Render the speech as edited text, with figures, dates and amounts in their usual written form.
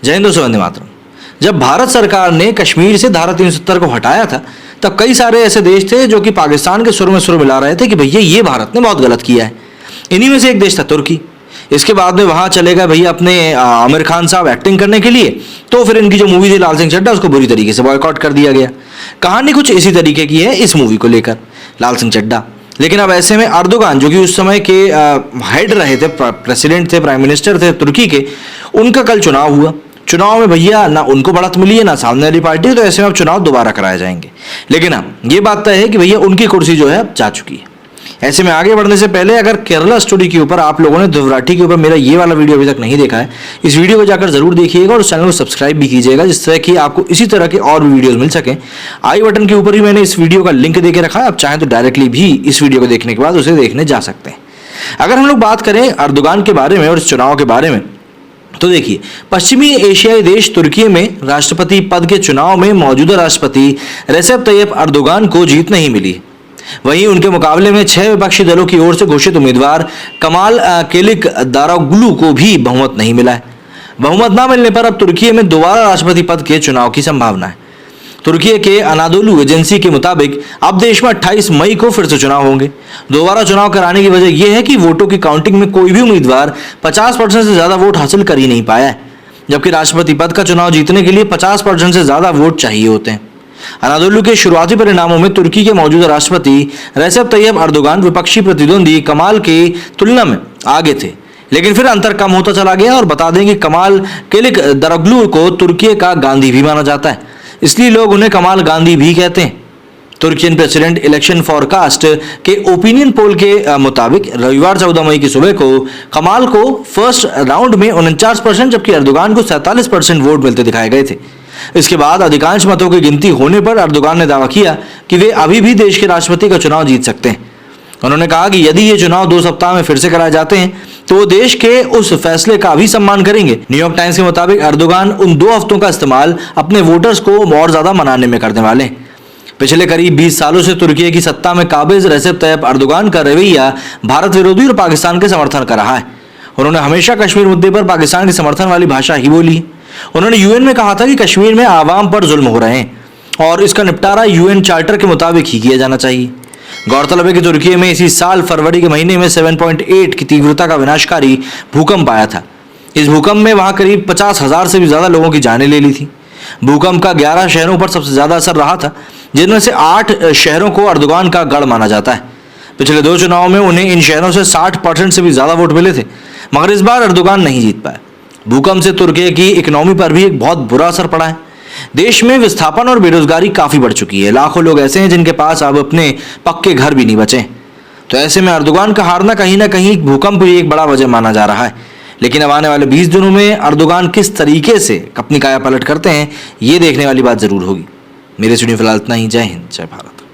जय हिंद दोस्तों, वंदे मातरम। जब भारत सरकार ने कश्मीर से धारा 370 को हटाया था, तब कई सारे ऐसे देश थे जो कि पाकिस्तान के सुर में सुर मिला रहे थे कि भैया ये भारत ने बहुत गलत किया है। इन्हीं में से एक देश था तुर्की। इसके बाद में वहां चले गए भैया अपने आमिर खान साहब एक्टिंग करने के लिए, तो फिर इनकी जो मूवी थी लाल सिंह चड्ढा, उसको बुरी तरीके से बॉयकॉट कर दिया गया। कहानी कुछ इसी तरीके की है इस मूवी को लेकर, लाल सिंह चड्ढा। लेकिन अब ऐसे में अर्दोगान, जो कि उस समय के हेड रहे थे, प्रेसिडेंट थे, प्राइम मिनिस्टर थे तुर्की के, उनका कल चुनाव हुआ। चुनाव में भैया ना उनको बढ़त मिली है ना सामने वाली पार्टी, तो ऐसे में अब चुनाव दोबारा कराए जाएंगे। लेकिन हाँ, ये बात तय है कि भैया उनकी कुर्सी जो है अब जा चुकी है। ऐसे में आगे बढ़ने से पहले अगर केरला स्टोरी के ऊपर आप लोगों ने ध्रुवराठी के ऊपर मेरा ये वाला वीडियो अभी तक नहीं देखा है, इस वीडियो को जाकर जरूर देखिएगा और उस चैनल को सब्सक्राइब भी कीजिएगा, जिससे कि आपको इसी तरह के और भी वीडियोस मिल सकें। आई बटन के ऊपर ही मैंने इस वीडियो का लिंक देके रखा है, आप चाहें तो डायरेक्टली भी इस वीडियो को देखने के बाद उसे देखने जा सकते हैं। अगर हम लोग बात करें अर्दोगान के बारे में और इस चुनाव के बारे में, तो देखिए, पश्चिमी एशियाई देश तुर्की में राष्ट्रपति पद के चुनाव में मौजूदा राष्ट्रपति रेसेप तैयप अर्दोगान को जीत नहीं मिली। वहीं उनके मुकाबले में 6 विपक्षी दलों की ओर से घोषित उम्मीदवार कमाल केलिक दारोगलू को भी बहुमत नहीं मिला है। बहुमत न मिलने पर अब तुर्की में दोबारा राष्ट्रपति पद के चुनाव की संभावना है। तुर्की के अनादोलू एजेंसी के मुताबिक अब देश में 28 मई को फिर से चुनाव होंगे। दोबारा चुनाव कराने की वजह यह है कि वोटों की काउंटिंग में कोई भी उम्मीदवार 50% से ज्यादा वोट हासिल कर ही नहीं पाया है, जबकि राष्ट्रपति पद का चुनाव जीतने के लिए 50% से ज्यादा वोट चाहिए होते हैं। अनादोलू के शुरुआती परिणामों में तुर्की के मौजूदा राष्ट्रपति रेसेप तैयप अर्दोगान विपक्षी प्रतिद्वंदी कमाल की तुलना में आगे थे, लेकिन फिर अंतर कम होता चला गया। और बता दें कि कमाल केलिक दारोगलू को तुर्की का गांधी भी माना जाता है, इसलिए लोग उन्हें कमाल गांधी भी कहते हैं। तुर्कियन प्रेसिडेंट इलेक्शन फॉरकास्ट के ओपिनियन पोल के मुताबिक रविवार 14 मई की सुबह को कमाल को फर्स्ट राउंड में 49%, जबकि अर्दोगान को 47% वोट मिलते दिखाए गए थे। इसके बाद अधिकांश मतों की गिनती होने पर अर्दोगान ने दावा किया कि वे अभी भी देश के राष्ट्रपति का चुनाव जीत सकते हैं। उन्होंने कहा कि यदि ये चुनाव 2 सप्ताह में फिर से कराए जाते हैं तो वो देश के उस फैसले का भी सम्मान करेंगे। न्यूयॉर्क टाइम्स के मुताबिक अर्दोगान उन 2 हफ्तों का इस्तेमाल अपने वोटर्स को और ज्यादा मनाने में करने वाले हैं। पिछले करीब 20 सालों से तुर्की की सत्ता में काबिज रेसेप तैयप अर्दोगान का रवैया भारत विरोधी और पाकिस्तान के समर्थन का रहा है। उन्होंने हमेशा कश्मीर मुद्दे पर पाकिस्तान के समर्थन वाली भाषा ही बोली। उन्होंने यूएन में कहा था कि कश्मीर में आवाम पर जुल्म हो रहे हैं और इसका निपटारा यूएन चार्टर के मुताबिक ही किया जाना चाहिए। गौरतलब है कि तुर्की में इसी साल फरवरी के महीने में 7.8 की तीव्रता का विनाशकारी भूकंप आया था। इस भूकंप में वहां करीब 50,000 से भी ज्यादा लोगों की जानें ले ली थी। भूकंप का 11 शहरों पर सबसे ज्यादा असर रहा था, जिनमें से 8 शहरों को अर्दोगान का गढ़ माना जाता है। पिछले 2 चुनावों में उन्हें इन शहरों से 60% से भी ज्यादा वोट मिले थे, मगर इस बार अर्दोगान नहीं जीत पाए। भूकंप से तुर्की की इकोनॉमी पर भी एक बहुत बुरा असर पड़ा है। देश में विस्थापन और बेरोजगारी काफी बढ़ चुकी है। लाखों लोग ऐसे हैं जिनके पास अब अपने पक्के घर भी नहीं बचे। तो ऐसे में अर्दोगान का हारना कहीं ना कहीं भूकंप भी एक बड़ा वजह माना जा रहा है। लेकिन अब आने वाले 20 दिनों में अर्दोगान किस तरीके से अपनी काया पलट करते हैं, ये देखने वाली बात जरूर होगी। मेरे स्टूडियो फिलहाल इतना ही। जय हिंद, जय भारत।